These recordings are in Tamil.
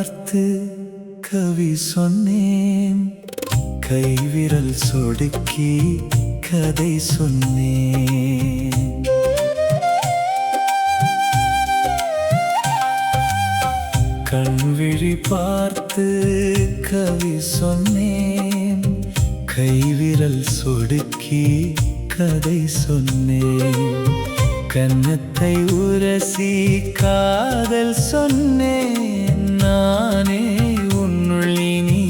பார்த்து கவி சொன்னேன், கைவிரல் சொடுக்கி கதை சொன்னேன். கண்விழி பார்த்து கவி சொன்னேன், கைவிரல் சொடுக்கி கதை சொன்னேன். கன்னத்தை உரசி காதல் சொன்னேன். நானே உன்னுள் இனி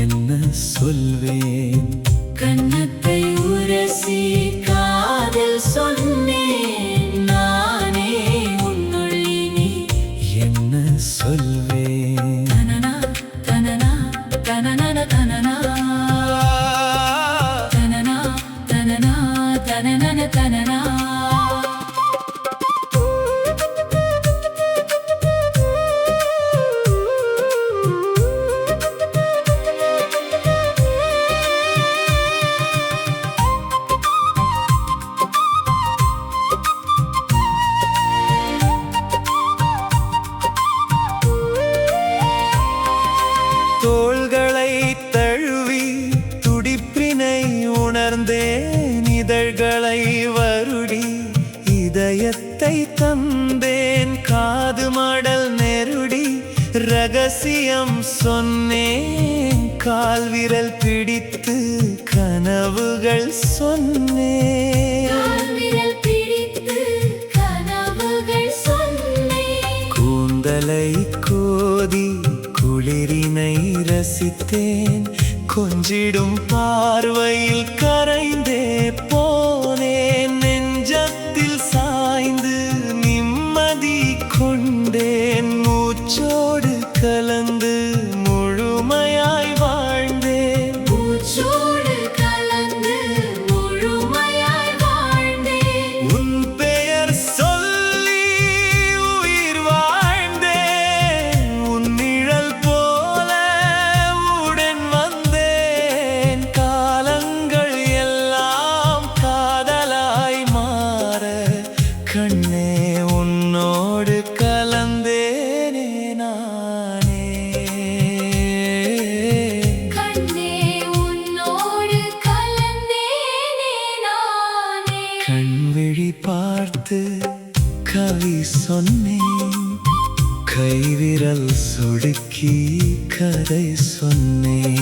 என்ன சொல்வேன்? கன்னத்தை உரசி காதல் சொன்னேன். நானே உன்னுள் இனி என்ன சொல்வேன்? தனனா தனனா தனனன தனனா தனனா தனனா தனனன தனனா. தோள்களை தழுவி துடிப்பினை உணர்ந்தேன், இதழ்களை வருடி இதயத்தை தந்தேன். காது மடல் நெருடி ரகசியம் சொன்னேன், கால்விரல் பிடித்து கனவுகள் சொன்னேன். கால்விரல் பிடித்து கனவுகள் சொன்னேன். கூந்தலை கோதி குளிரினை ரசித்தேன், கொஞ்சிடும் பார்வையில் கரைந்தே போனேன். நெஞ்சத்தில் சாய்ந்து நிம்மதி கொண்டேன், மூச்சோடு கலந்து முழுமையாய் வாழ்ந்தேன். மூச்சோடு கலந்து முழுமையாய் வாழ்ந்தேன். உன் பெயர் சொல்லி உயிர் வாழ்ந்தேன், உன் நிழல் போல உடன் வந்தேன். காலங்கள் எல்லாம் காதலாய் மாற கண்ணே உன்னோடு கலந்தேனே நானே. கண்ணே உன்னோடு கலந்தேனே நானே. கண்விழி பார்த்து கவி சொன்னேன், கைவிரல் சொடுக்கி கதை சொன்னேன்.